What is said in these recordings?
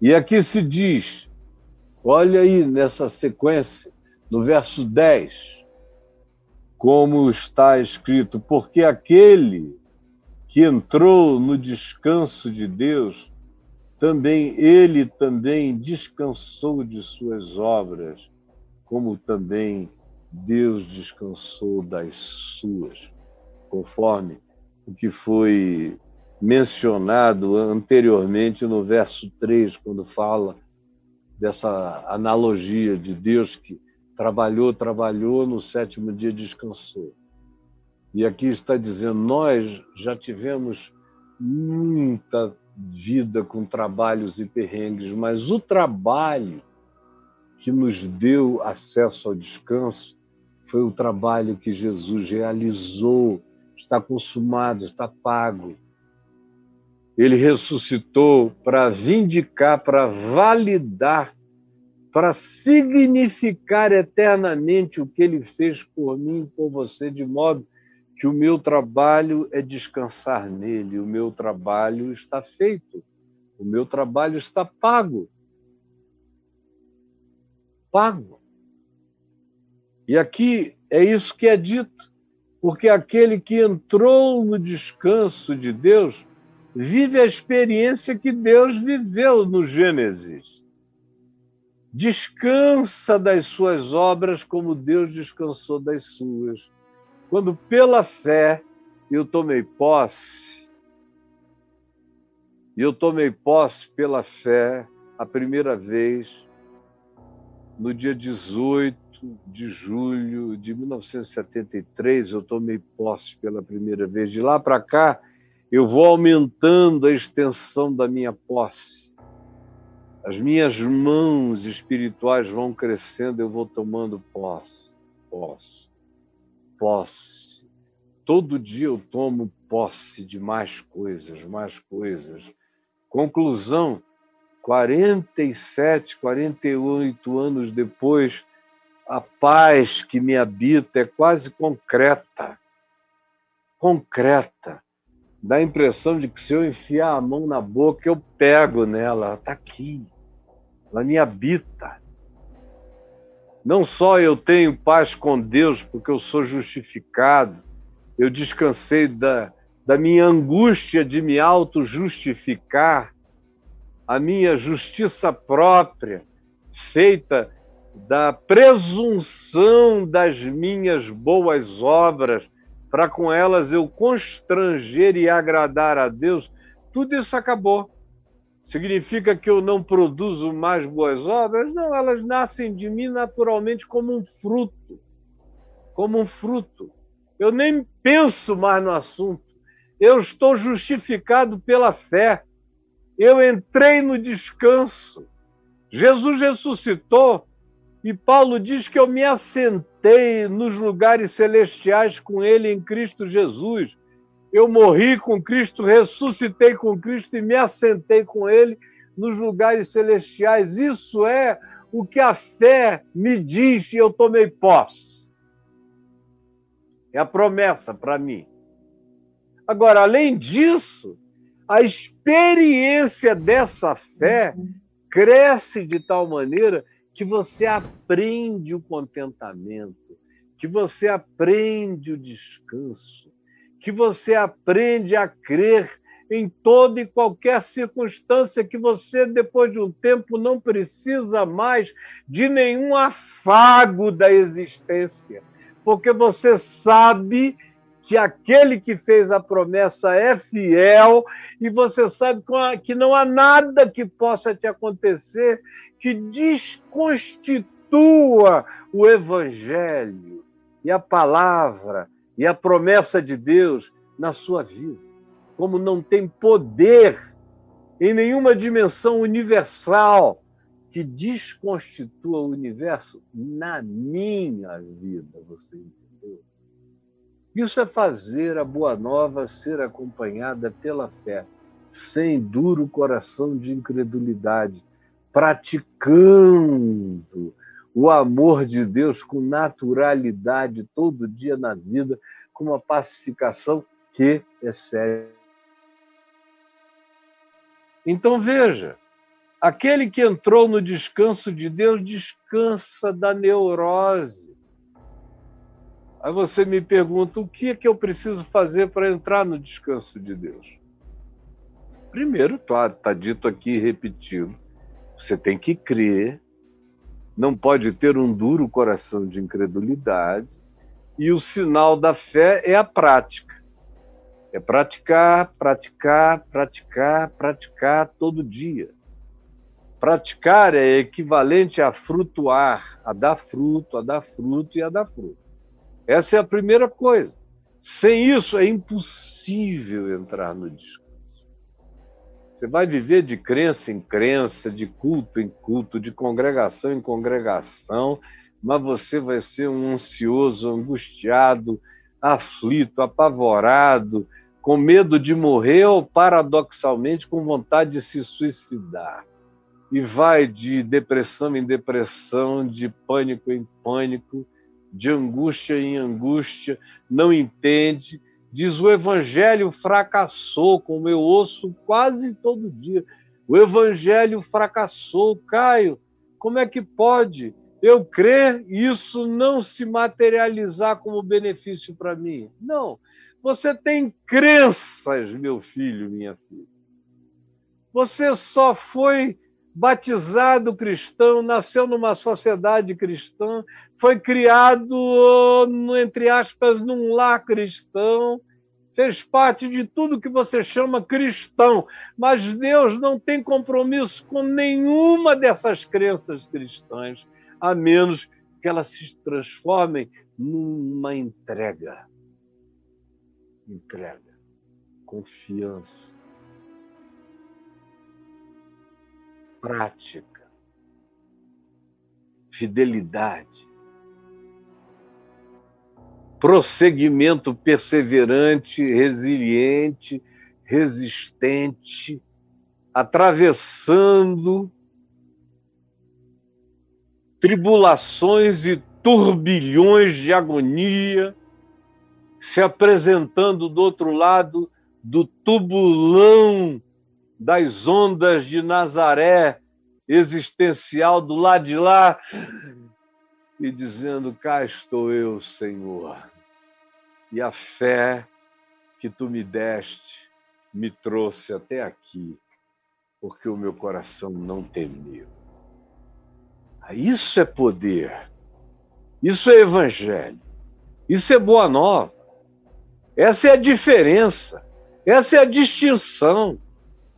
E aqui se diz, olha aí nessa sequência, no verso 10, como está escrito: porque aquele que entrou no descanso de Deus, ele também descansou de suas obras, como também Deus descansou das suas, conforme o que foi mencionado anteriormente no verso 3, quando fala dessa analogia de Deus que trabalhou, no sétimo dia descansou. E aqui está dizendo, nós já tivemos muita vida com trabalhos e perrengues, mas o trabalho que nos deu acesso ao descanso foi o trabalho que Jesus realizou, está consumado, está pago. Ele ressuscitou para vindicar, para validar, para significar eternamente o que ele fez por mim e por você, de modo que o meu trabalho é descansar nele, o meu trabalho está feito, o meu trabalho está pago. Pago. E aqui é isso que é dito, porque aquele que entrou no descanso de Deus vive a experiência que Deus viveu no Gênesis. Descansa das suas obras como Deus descansou das suas. Quando pela fé eu tomei posse, pela fé a primeira vez no dia 18 de julho de 1973, eu tomei posse pela primeira vez. De lá para cá, eu vou aumentando a extensão da minha posse. As minhas mãos espirituais vão crescendo, eu vou tomando posse. Todo dia eu tomo posse de mais coisas. Conclusão, 47, 48 anos depois, a paz que me habita é quase concreta. Dá a impressão de que se eu enfiar a mão na boca, eu pego nela. Ela está aqui. Ela me habita. Não só eu tenho paz com Deus, porque eu sou justificado, eu descansei da minha angústia de me auto-justificar, a minha justiça própria, feita da presunção das minhas boas obras, para com elas eu constranger e agradar a Deus, tudo isso acabou. Significa que eu não produzo mais boas obras? Não, elas nascem de mim naturalmente como um fruto. Eu nem penso mais no assunto. Eu estou justificado pela fé. Eu entrei no descanso. Jesus ressuscitou e Paulo diz que eu me assentei nos lugares celestiais com ele em Cristo Jesus. Eu morri com Cristo, ressuscitei com Cristo e me assentei com ele nos lugares celestiais. Isso é o que a fé me diz e eu tomei posse. É a promessa para mim. Agora, além disso, a experiência dessa fé cresce de tal maneira que você aprende o contentamento, que você aprende o descanso, que você aprende a crer em toda e qualquer circunstância, que você, depois de um tempo, não precisa mais de nenhum afago da existência, porque você sabe que aquele que fez a promessa é fiel e você sabe que não há nada que possa te acontecer que desconstitua o Evangelho e a palavra e a promessa de Deus na sua vida. Como não tem poder em nenhuma dimensão universal que desconstitua o universo na minha vida, você entendeu? Isso é fazer a boa nova ser acompanhada pela fé, sem duro coração de incredulidade, praticando o amor de Deus com naturalidade todo dia na vida, com uma pacificação que excede. Então veja, Aquele que entrou no descanso de Deus descansa da neurose. Aí você me pergunta, o que é que eu preciso fazer para entrar no descanso de Deus? Primeiro, está dito aqui, repetido, você tem que crer, não pode ter um duro coração de incredulidade, e o sinal da fé é a prática. É praticar, praticar, praticar, praticar todo dia. Praticar é equivalente a frutuar, a dar fruto, a dar fruto e a dar fruto. Essa é a primeira coisa. Sem isso é impossível entrar no descanso. Você vai viver de crença em crença, de culto em culto, de congregação em congregação, mas você vai ser um ansioso, angustiado, aflito, apavorado, com medo de morrer ou, paradoxalmente, com vontade de se suicidar. E vai de depressão em depressão, de pânico em pânico, de angústia em angústia, não entende. Diz, o evangelho fracassou, como eu ouço quase todo dia. O evangelho fracassou. Caio, como é que pode eu crer e isso não se materializar como benefício para mim? Não. Você tem crenças, meu filho, minha filha. Você só foi batizado cristão, nasceu numa sociedade cristã, foi criado, entre aspas, num lar cristão, fez parte de tudo que você chama cristão, mas Deus não tem compromisso com nenhuma dessas crenças cristãs, a menos que elas se transformem numa entrega. Entrega, confiança, prática, fidelidade, prosseguimento perseverante, resiliente, resistente, atravessando tribulações e turbilhões de agonia, se apresentando do outro lado do tubulão das ondas de Nazaré existencial do lado de lá e dizendo, cá estou eu, Senhor. E a fé que tu me deste me trouxe até aqui, porque o meu coração não temeu. Isso é poder, isso é evangelho, isso é boa nova. Essa é a diferença, essa é a distinção.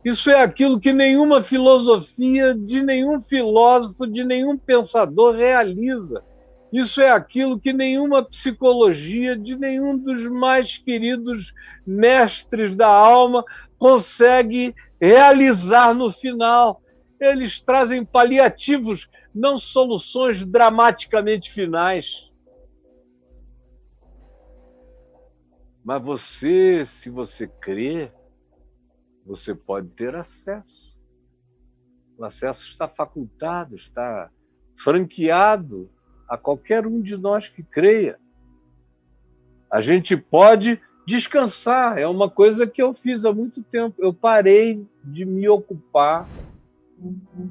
Isso é aquilo que nenhuma filosofia, de nenhum filósofo, de nenhum pensador realiza. Isso é aquilo que nenhuma psicologia, de nenhum dos mais queridos mestres da alma consegue realizar no final. Eles trazem paliativos, não soluções dramaticamente finais. Mas você, se você crer, você pode ter acesso. O acesso está facultado, está franqueado a qualquer um de nós que creia. A gente pode descansar, é uma coisa que eu fiz há muito tempo. Eu parei de me ocupar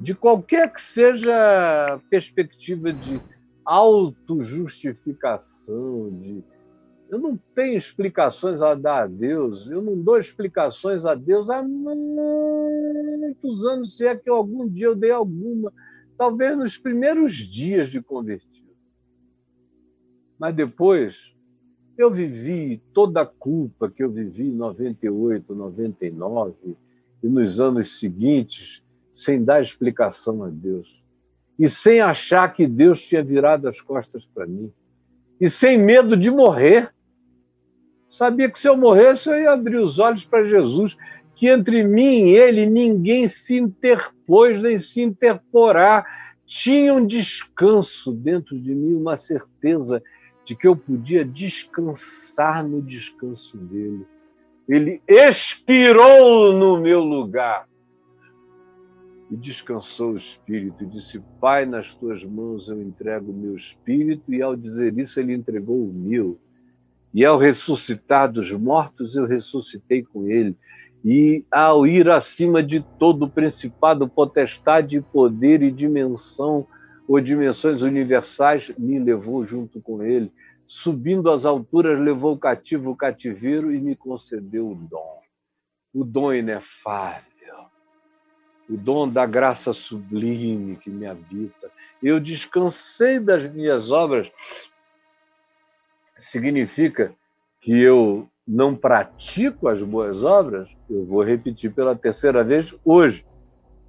de qualquer que seja a perspectiva de autojustificação, eu não tenho explicações a dar a Deus, eu não dou explicações a Deus há muitos anos, se é que algum dia eu dei alguma, talvez nos primeiros dias de convertido. Mas depois, eu vivi toda a culpa que eu vivi em 98, 99 e nos anos seguintes, sem dar explicação a Deus. E sem achar que Deus tinha virado as costas para mim. E sem medo de morrer. Sabia que se eu morresse, eu ia abrir os olhos para Jesus, que entre mim e ele ninguém se interpôs nem se interporá. Tinha um descanso dentro de mim, uma certeza de que eu podia descansar no descanso dele. Ele expirou no meu lugar e descansou o espírito e disse, Pai, nas tuas mãos eu entrego o meu espírito, e ao dizer isso ele entregou o meu. E ao ressuscitar dos mortos, eu ressuscitei com ele. e ao ir acima de todo principado, potestade, poder e dimensão, ou dimensões universais, me levou junto com ele. Subindo às alturas, levou o cativo o cativeiro e me concedeu o dom inefável, o dom da graça sublime que me habita. Eu descansei das minhas obras. Significa que eu não pratico as boas obras? Eu vou repetir pela terceira vez hoje.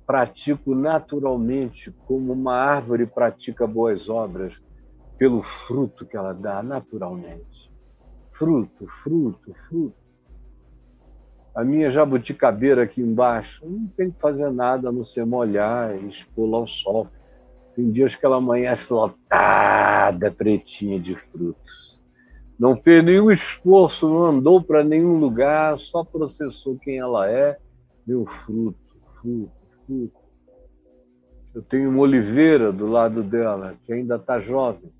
Pratico naturalmente, como uma árvore pratica boas obras, pelo fruto que ela dá naturalmente. Fruto, fruto, fruto. A minha jabuticabeira aqui embaixo não tem que fazer nada a não ser molhar e expor ao sol. Tem dias que ela amanhece lotada, pretinha de frutos. Não fez nenhum esforço, não andou para nenhum lugar, só processou quem ela é, deu fruto, fruto, fruto. Eu tenho uma oliveira do lado dela, que ainda está jovem.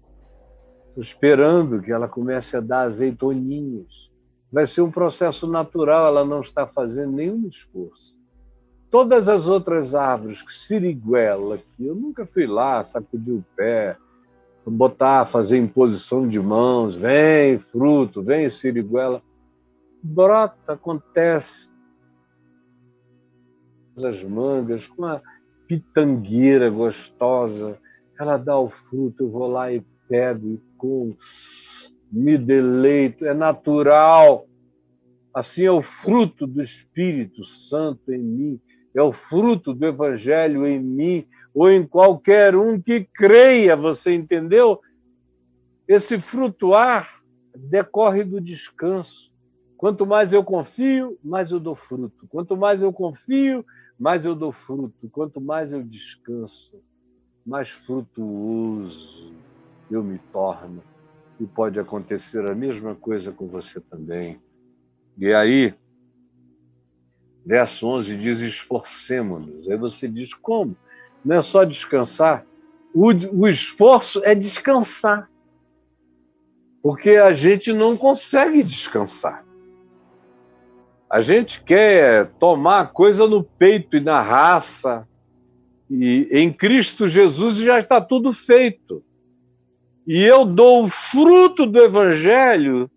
Estou esperando que ela comece a dar azeitoninhas. Vai ser um processo natural, ela não está fazendo nenhum esforço. Todas as outras árvores, siriguela, que eu nunca fui lá, sacudir o pé, botar, fazer imposição de mãos, vem fruto, vem siriguela, brota, acontece. As mangas, com a pitangueira gostosa, ela dá o fruto, eu vou lá e pego e como, me deleito, é natural. Assim é o fruto do Espírito Santo em mim, é o fruto do Evangelho em mim, ou em qualquer um que creia, você entendeu? Esse frutuar decorre do descanso. Quanto mais eu confio, mais eu dou fruto. Quanto mais eu confio, mais eu dou fruto. Quanto mais eu descanso, mais frutuoso eu me torno. E pode acontecer a mesma coisa com você também. E aí, verso 11 diz, esforcemo-nos. Aí você diz, como? Não é só descansar. O esforço é descansar. Porque a gente não consegue descansar. A gente quer tomar coisa no peito e na raça. E em Cristo Jesus já está tudo feito. E eu dou o fruto do Evangelho,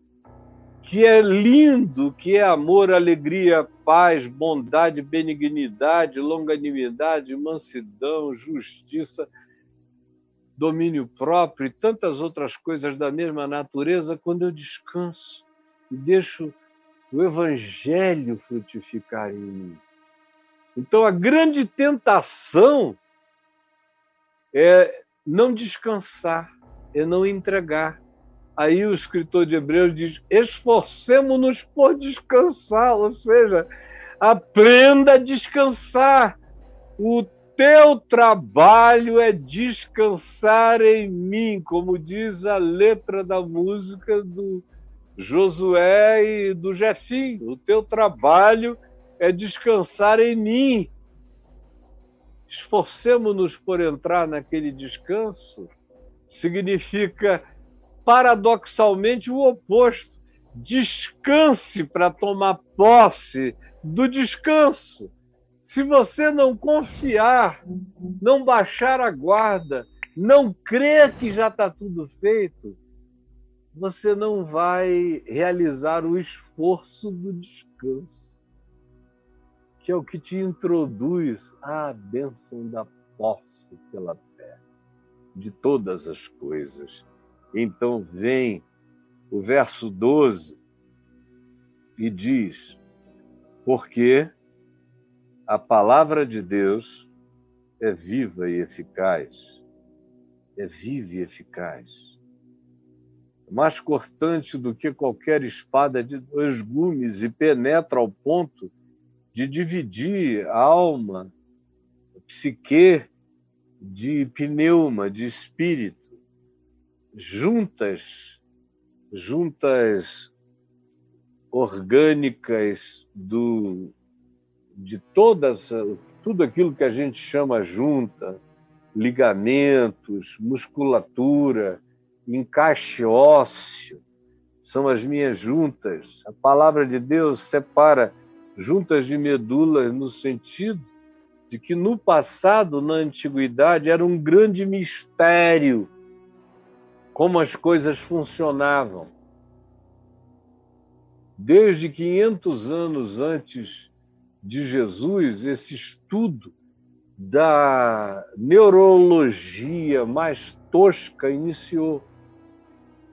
que é lindo, que é amor, alegria, paz, bondade, benignidade, longanimidade, mansidão, justiça, domínio próprio e tantas outras coisas da mesma natureza, quando eu descanso e deixo o Evangelho frutificar em mim. Então, a grande tentação é não descansar, é não entregar. Aí o escritor de Hebreus diz, esforcemo-nos por descansar, ou seja, aprenda a descansar. O teu trabalho é descansar em mim, como diz a letra da música do Josué e do Jefinho. O teu trabalho é descansar em mim. Esforcemo-nos por entrar naquele descanso significa, paradoxalmente, o oposto. Descanse para tomar posse do descanso. Se você não confiar, não baixar a guarda, não crer que já está tudo feito, você não vai realizar o esforço do descanso, que é o que te introduz à bênção da posse pela fé de todas as coisas. Então vem o verso 12 e diz, porque a palavra de Deus é viva e eficaz, é viva e eficaz, mais cortante do que qualquer espada de 2 gumes e penetra ao ponto de dividir a alma, a psique, de pneuma, de espírito, juntas orgânicas de tudo aquilo que a gente chama junta, ligamentos, musculatura, encaixe ósseo, são as minhas juntas. A palavra de Deus separa juntas de medula no sentido de que no passado, na antiguidade, era um grande mistério como as coisas funcionavam. Desde 500 anos antes de Jesus, esse estudo da neurologia mais tosca iniciou.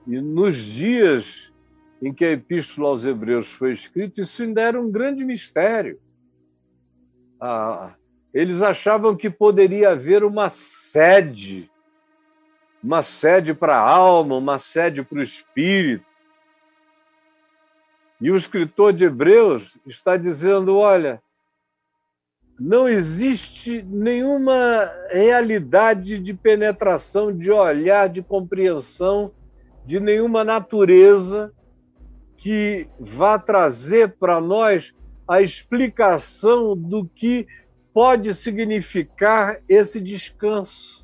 E nos dias em que a Epístola aos Hebreus foi escrita, isso ainda era um grande mistério. Eles achavam que poderia haver uma sede para a alma, uma sede para o espírito. E o escritor de Hebreus está dizendo, olha, não existe nenhuma realidade de penetração, de olhar, de compreensão, de nenhuma natureza que vá trazer para nós a explicação do que pode significar esse descanso.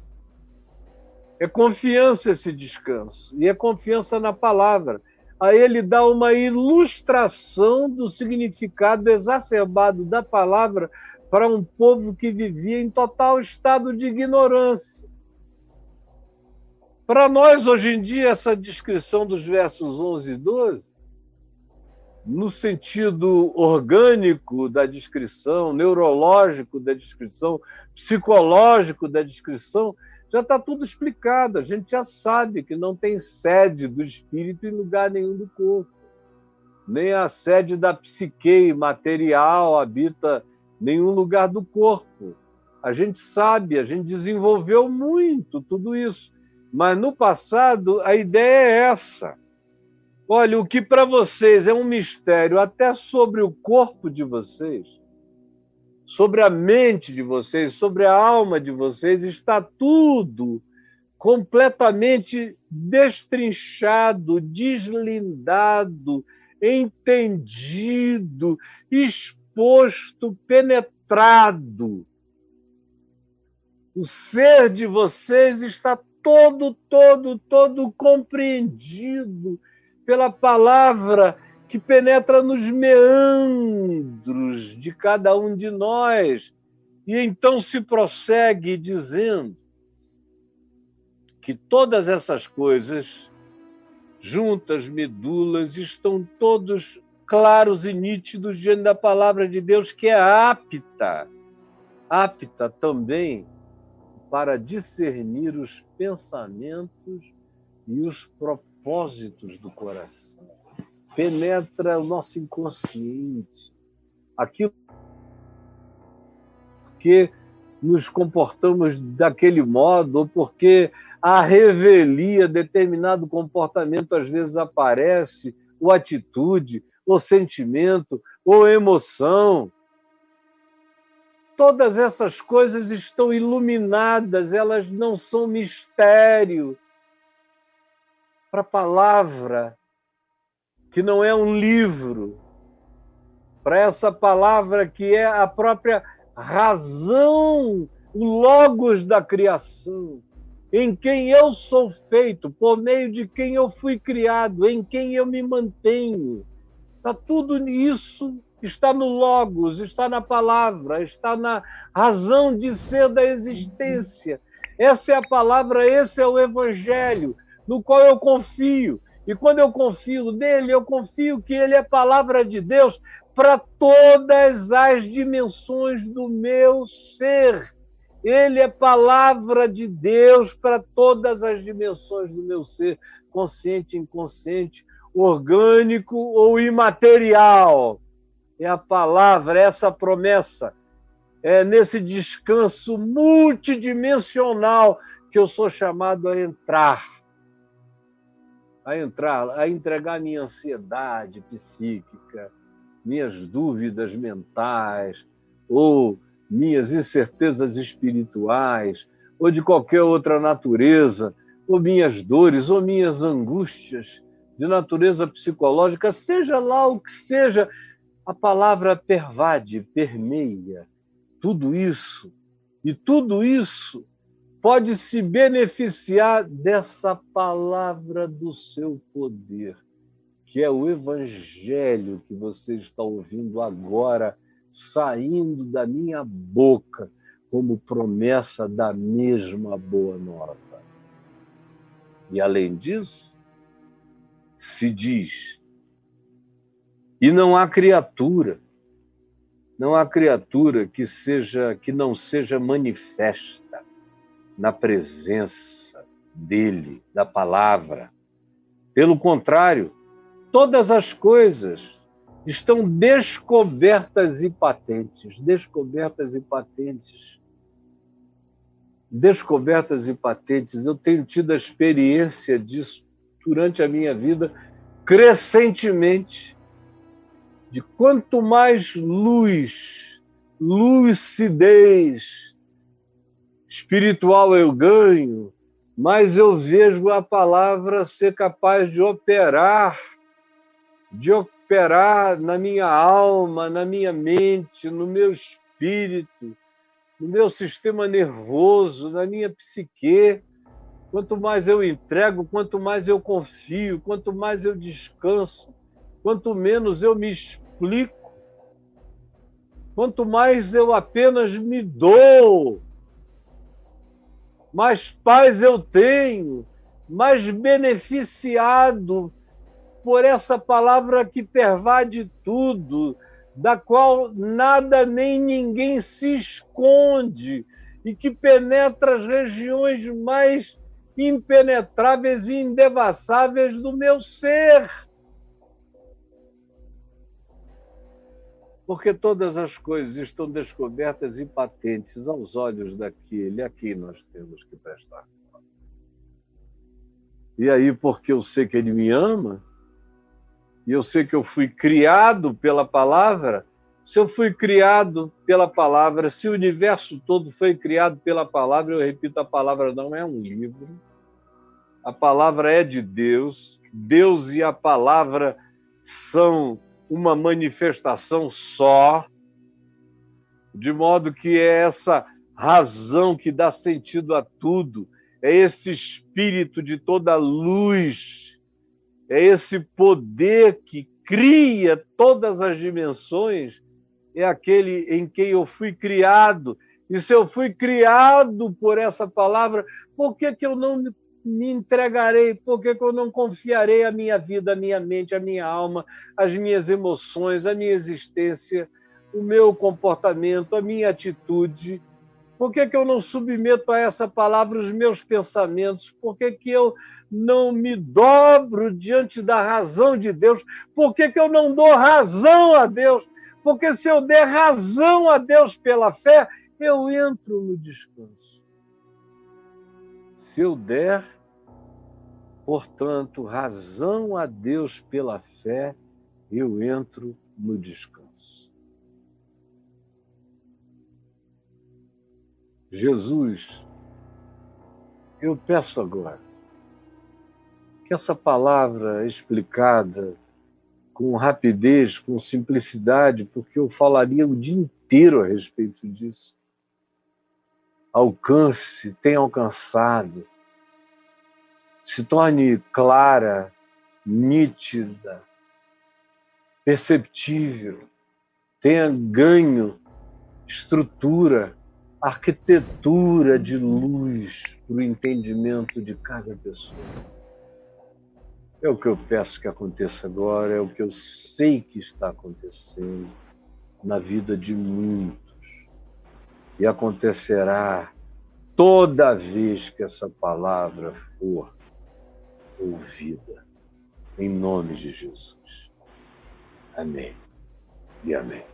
É confiança esse descanso, e é confiança na palavra. Aí ele dá uma ilustração do significado exacerbado da palavra para um povo que vivia em total estado de ignorância. Para nós, hoje em dia, essa descrição dos versos 11 e 12, no sentido orgânico da descrição, neurológico da descrição, psicológico da descrição, já está tudo explicado. A gente já sabe que não tem sede do espírito em lugar nenhum do corpo. Nem a sede da psique material habita nenhum lugar do corpo. A gente sabe, a gente desenvolveu muito tudo isso. Mas no passado a ideia é essa. Olha, o que para vocês é um mistério até sobre o corpo de vocês, sobre a mente de vocês, sobre a alma de vocês, está tudo completamente destrinchado, deslindado, entendido, exposto, penetrado. O ser de vocês está todo compreendido pela palavra que penetra nos meandros de cada um de nós. E então se prossegue dizendo que todas essas coisas, juntas, medulas, estão todos claros e nítidos diante da palavra de Deus, que é apta também para discernir os pensamentos e os propósitos do coração. Penetra o nosso inconsciente, aquilo que nos comportamos daquele modo, ou porque a revelia, determinado comportamento às vezes aparece, ou atitude, ou sentimento, ou emoção. Todas essas coisas estão iluminadas, elas não são mistério. Para a palavra, que não é um livro, para essa palavra que é a própria razão, o logos da criação, em quem eu sou feito, por meio de quem eu fui criado, em quem eu me mantenho. Está tudo isso, está no logos, está na palavra, está na razão de ser da existência. Essa é a palavra, esse é o evangelho, no qual eu confio. E quando eu confio nele, eu confio que ele é palavra de Deus para todas as dimensões do meu ser. Ele é palavra de Deus para todas as dimensões do meu ser, consciente, inconsciente, orgânico ou imaterial. É a palavra, é essa promessa, é nesse descanso multidimensional que eu sou chamado a entrar, a entregar minha ansiedade psíquica, minhas dúvidas mentais, ou minhas incertezas espirituais, ou de qualquer outra natureza, ou minhas dores, ou minhas angústias de natureza psicológica, seja lá o que seja, a palavra pervade, permeia tudo isso. E tudo isso pode se beneficiar dessa palavra do seu poder, que é o evangelho que você está ouvindo agora saindo da minha boca como promessa da mesma boa nova. E além disso, se diz, e não há criatura que não seja manifesta na presença dele, da palavra. Pelo contrário, todas as coisas estão descobertas e patentes. Descobertas e patentes. Descobertas e patentes. Eu tenho tido a experiência disso durante a minha vida, crescentemente, de quanto mais luz, lucidez espiritual eu ganho, mais eu vejo a palavra ser capaz de operar na minha alma, na minha mente, no meu espírito, no meu sistema nervoso, na minha psique. Quanto mais eu entrego, quanto mais eu confio, quanto mais eu descanso, quanto menos eu me explico, quanto mais eu apenas me dou, mais paz eu tenho, mais beneficiado por essa palavra que pervade tudo, da qual nada nem ninguém se esconde e que penetra as regiões mais impenetráveis e indevassáveis do meu ser. Porque todas as coisas estão descobertas e patentes aos olhos daquele a quem nós temos que prestar conta. E aí, porque eu sei que ele me ama, e eu sei que eu fui criado pela palavra, se eu fui criado pela palavra, se o universo todo foi criado pela palavra, eu repito, a palavra não é um livro, a palavra é de Deus, Deus e a palavra são uma manifestação só, de modo que é essa razão que dá sentido a tudo, é esse espírito de toda luz, é esse poder que cria todas as dimensões, é aquele em quem eu fui criado. E se eu fui criado por essa palavra, por que eu não me entregarei? Por que eu não confiarei a minha vida, a minha mente, a minha alma, as minhas emoções, a minha existência, o meu comportamento, a minha atitude? Por que eu não submeto a essa palavra os meus pensamentos? Por que eu não me dobro diante da razão de Deus? Por que eu não dou razão a Deus? Porque se eu der razão a Deus pela fé, eu entro no descanso. Se eu der, portanto, razão a Deus pela fé, eu entro no descanso. Jesus, eu peço agora que essa palavra explicada com rapidez, com simplicidade, porque eu falaria o dia inteiro a respeito disso, alcance, tenha alcançado, se torne clara, nítida, perceptível, tenha ganho estrutura, arquitetura de luz para o entendimento de cada pessoa. É o que eu peço que aconteça agora, é o que eu sei que está acontecendo na vida de muitos. E acontecerá toda vez que essa palavra for ouvida. Em nome de Jesus. Amém e amém.